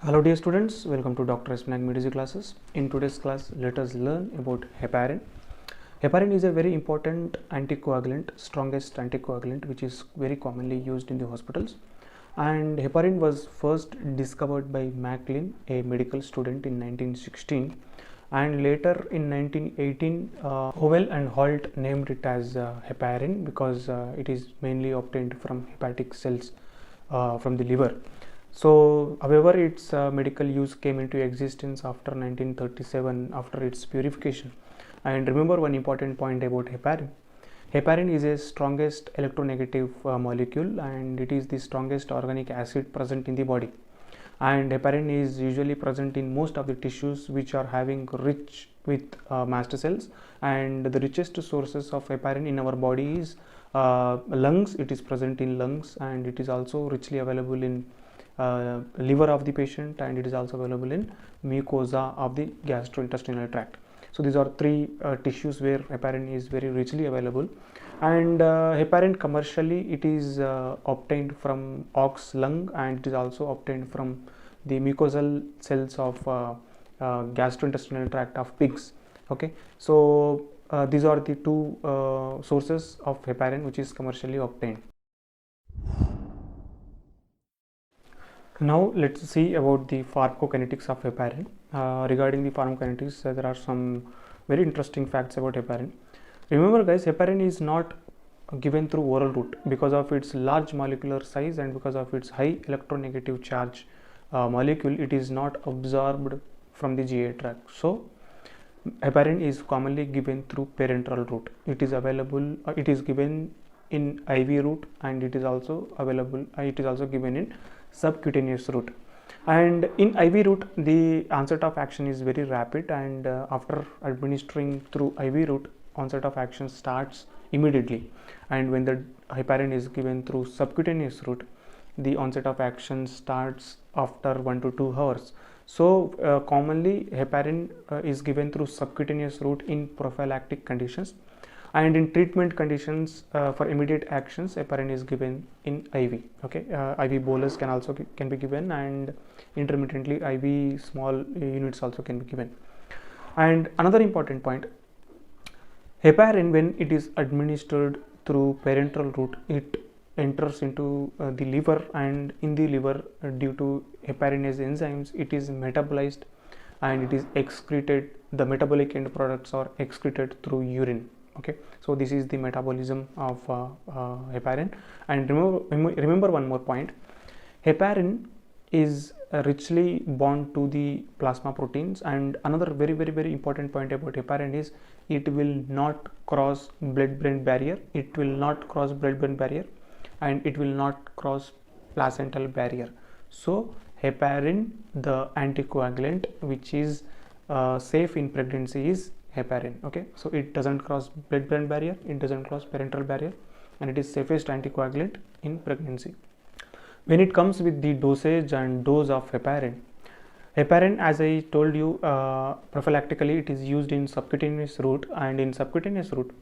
Hello dear students, welcome to Dr. Esmanak Medici classes. In today's class, let us learn about heparin. Heparin is a very important anticoagulant, strongest anticoagulant which is very commonly used in the hospitals. And heparin was first discovered by McLean, a medical student in 1916. And later in 1918, Howell and Holt named it as heparin because it is mainly obtained from hepatic cells from the liver. So, however, its medical use came into existence after 1937 after its purification. And remember one important point about heparin. Heparin is a strongest electronegative molecule and it is the strongest organic acid present in the body. And heparin is usually present in most of the tissues which are having rich with mast cells, and the richest sources of heparin in our body is lungs. It is present in lungs and it is also richly available in liver of the patient, and it is also available in mucosa of the gastrointestinal tract. So these are three tissues where heparin is very richly available. And heparin commercially it is obtained from ox lung, and it is also obtained from the mucosal cells of gastrointestinal tract of pigs. Okay, so these are the two sources of heparin which is commercially obtained. Now let's see about the pharmacokinetics of heparin. Regarding the pharmacokinetics, there are some very interesting facts about heparin. Remember guys, heparin is not given through oral route because of its large molecular size and because of its high electronegative charge molecule. It is not absorbed from the GI tract. So heparin is commonly given through parenteral route. It is available, it is given in IV route, and it is also available, it is also given in subcutaneous route. And in IV route the onset of action is very rapid, and after administering through IV route, onset of action starts immediately. And when the heparin is given through subcutaneous route, the onset of action starts after 1 to 2 hours. So commonly heparin is given through subcutaneous route in prophylactic conditions, and in treatment conditions for immediate actions heparin is given in IV. Okay, IV bolus can be given, and intermittently IV small units also can be given. And another important point, heparin when it is administered through parenteral route, it enters into the liver, and in the liver due to heparinase enzymes it is metabolized and it is excreted. The metabolic end products are excreted through urine. Okay, so this is the metabolism of heparin. And remember one more point, heparin is richly bound to the plasma proteins. And another very important point about heparin is it will not cross blood-brain barrier, it will not cross blood-brain barrier, and it will not cross placental barrier. So heparin, the anticoagulant which is safe in pregnancy, is heparin. Okay, so it doesn't cross blood-brain barrier, it doesn't cross parenteral barrier, and it is safest anticoagulant in pregnancy. When it comes with the dosage and dose of heparin, as I told you, prophylactically it is used in subcutaneous route, and in subcutaneous route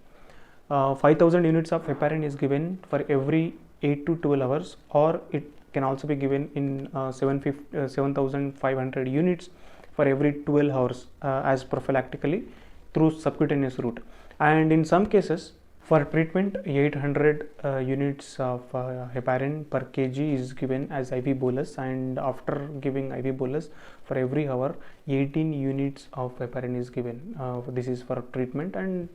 5000 units of heparin is given for every 8 to 12 hours, or it can also be given in 7500 units for every 12 hours as prophylactically through subcutaneous route. And in some cases for treatment 800 units of heparin per kg is given as IV bolus, and after giving IV bolus for every hour 18 units of heparin is given. This is for treatment, and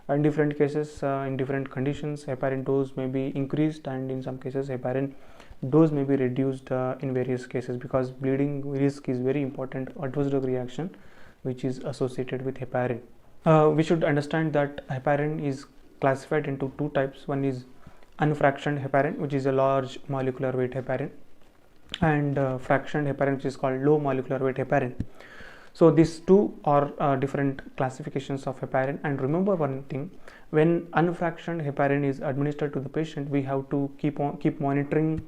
in different cases in different conditions heparin dose may be increased, and in some cases heparin dose may be reduced in various cases, because bleeding risk is very important adverse drug reaction which is associated with heparin. We should understand that heparin is classified into two types. One is unfractioned heparin, which is a large molecular weight heparin, and fractioned heparin, which is called low molecular weight heparin. So these two are different classifications of heparin. And remember one thing, when unfractioned heparin is administered to the patient, we have to keep monitoring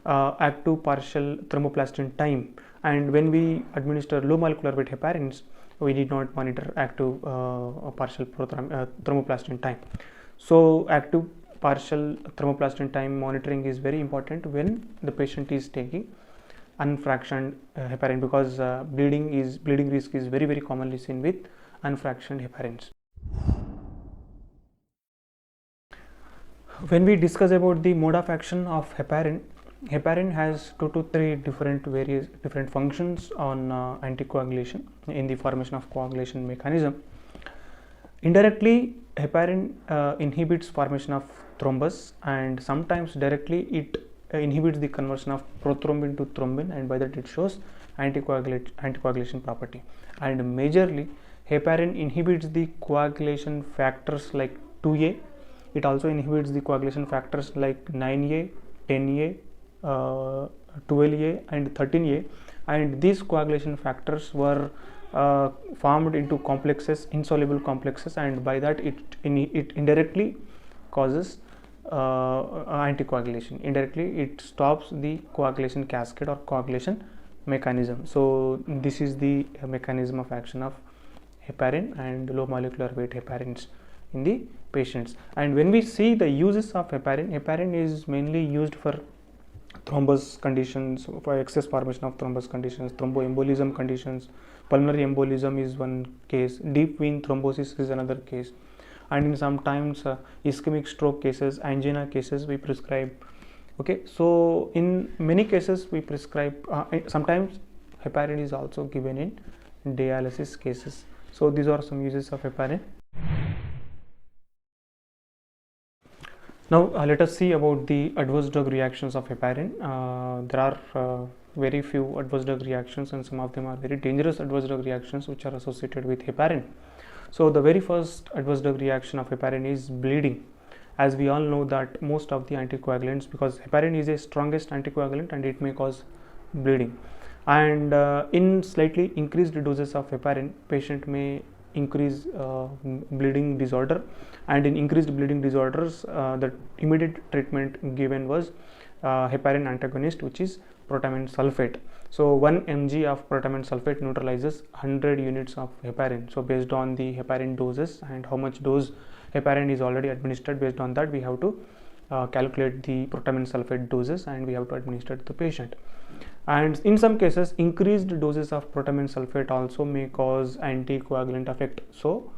active partial thromboplastin time, and when we administer low molecular weight heparins, we need not monitor active partial thromboplastin time. So active partial thromboplastin time monitoring is very important when the patient is taking unfractioned heparin, because bleeding risk is very commonly seen with unfractioned heparins. When we discuss about the mode of action of heparin has 2 to 3 different functions on anticoagulation in the formation of coagulation mechanism. Indirectly, heparin inhibits formation of thrombus, and sometimes directly it inhibits the conversion of prothrombin to thrombin, and by that it shows anticoagulation property. And majorly, heparin inhibits the coagulation factors like 2A. It also inhibits the coagulation factors like 9A, 10A, 12A and 13A, and these coagulation factors were formed into complexes, insoluble complexes, and by that it indirectly causes anticoagulation. Indirectly it stops the coagulation cascade or coagulation mechanism. So this is the mechanism of action of heparin and low molecular weight heparins in the patients. And when we see the uses of heparin is mainly used for thrombus conditions, for excess formation of thrombus conditions, thromboembolism conditions. Pulmonary embolism is one case, deep vein thrombosis is another case, and in sometimes ischemic stroke cases, angina cases we prescribe. Okay, so in many cases we prescribe, sometimes heparin is also given in dialysis cases. So these are some uses of heparin. Now let us see about the adverse drug reactions of heparin. There are very few adverse drug reactions, and some of them are very dangerous adverse drug reactions which are associated with heparin. So the very first adverse drug reaction of heparin is bleeding. As we all know that most of the anticoagulants, because heparin is the strongest anticoagulant and it may cause bleeding, and in slightly increased doses of heparin, patient may increase bleeding disorder, and in increased bleeding disorders the immediate treatment given was heparin antagonist, which is protamine sulfate. So 1 mg of protamine sulfate neutralizes 100 units of heparin. So based on the heparin doses and how much dose heparin is already administered, based on that we have to calculate the protamine sulfate doses and we have to administer to the patient. And in some cases increased doses of protamine sulfate also may cause anticoagulant effect. So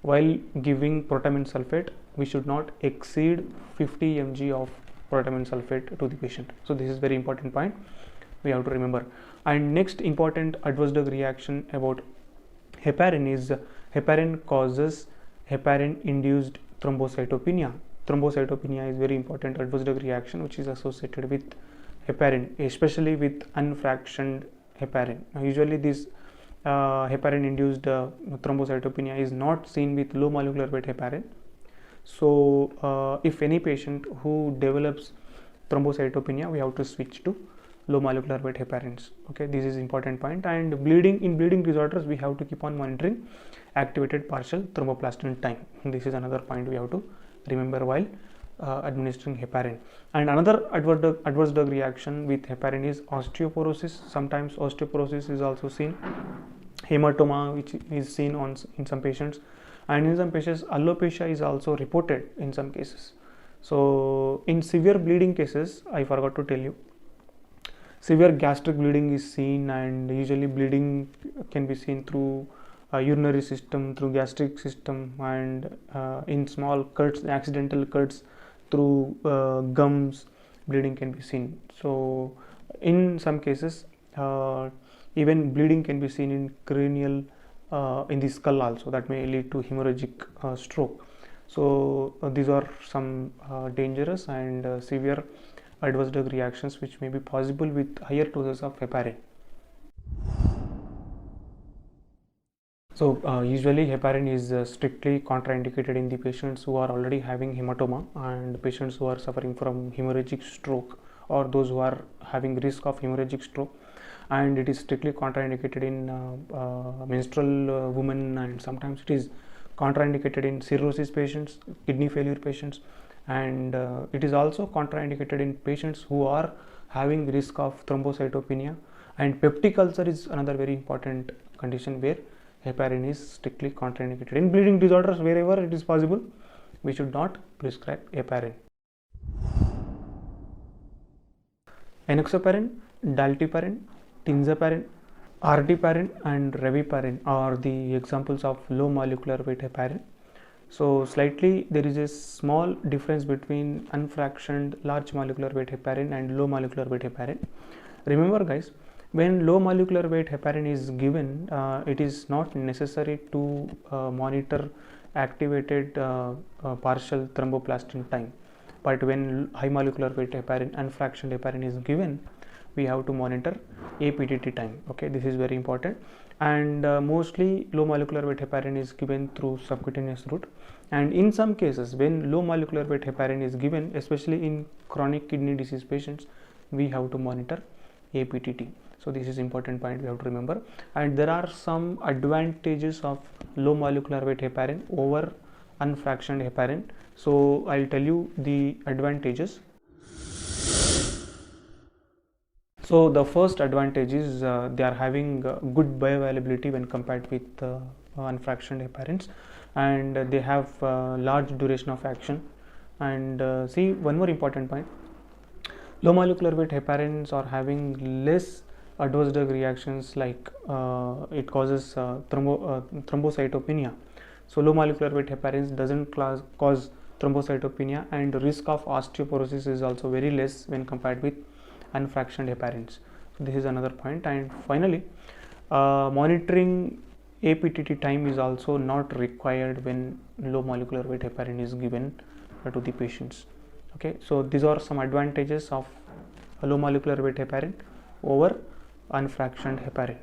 while giving protamine sulfate, we should not exceed 50 mg of protamine sulfate to the patient. So this is very important point we have to remember. And next important adverse drug reaction about heparin is heparin causes heparin induced thrombocytopenia. Thrombocytopenia is very important adverse drug reaction which is associated with heparin, especially with unfractioned heparin. Now, usually this heparin induced thrombocytopenia is not seen with low molecular weight heparin. So if any patient who develops thrombocytopenia, we have to switch to low molecular weight heparins. Okay, this is important point. And bleeding, in bleeding disorders we have to keep on monitoring activated partial thromboplastin time. This is another point we have to remember while administering heparin. And another adverse drug reaction with heparin is osteoporosis. Sometimes osteoporosis is also seen, hematoma which is seen in some patients, and in some patients alopecia is also reported in some cases. So in severe bleeding cases, I forgot to tell you, severe gastric bleeding is seen, and usually bleeding can be seen through urinary system, through gastric system, and in small cuts, accidental cuts, through gums, bleeding can be seen. So in some cases even bleeding can be seen in cranial, in the skull also, that may lead to hemorrhagic stroke. So these are some dangerous and severe adverse drug reactions which may be possible with higher doses of heparin. So usually heparin is strictly contraindicated in the patients who are already having hematoma and patients who are suffering from hemorrhagic stroke, or those who are having risk of hemorrhagic stroke, and it is strictly contraindicated in menstrual women, and sometimes it is contraindicated in cirrhosis patients, kidney failure patients, and it is also contraindicated in patients who are having risk of thrombocytopenia. And peptic ulcer is another very important condition where heparin is strictly contraindicated. In bleeding disorders, wherever it is possible, we should not prescribe heparin. Enoxaparin, dalteparin, tinzaparin, arteparin and reviparin are the examples of low molecular weight heparin. So slightly there is a small difference between unfractioned large molecular weight heparin and low molecular weight heparin. Remember guys, when low molecular weight heparin is given, it is not necessary to monitor activated partial thromboplastin time, but when high molecular weight heparin, unfractioned heparin is given, we have to monitor APTT time. Okay, this is very important. And mostly low molecular weight heparin is given through subcutaneous route, and in some cases when low molecular weight heparin is given, especially in chronic kidney disease patients, we have to monitor APTT. So this is important point we have to remember. And there are some advantages of low molecular weight heparin over unfractioned heparin. So I'll tell you the advantages. So the first advantage is they are having good bioavailability when compared with unfractioned heparins, and they have large duration of action. And see, one more important point, low molecular weight heparins are having less adverse drug reactions, like it causes thrombocytopenia. So low molecular weight heparins doesn't cause thrombocytopenia, and risk of osteoporosis is also very less when compared with unfractioned heparins. So this is another point. And finally, monitoring APTT time is also not required when low molecular weight heparin is given to the patients. Okay, so these are some advantages of low molecular weight heparin over unfractioned heparin.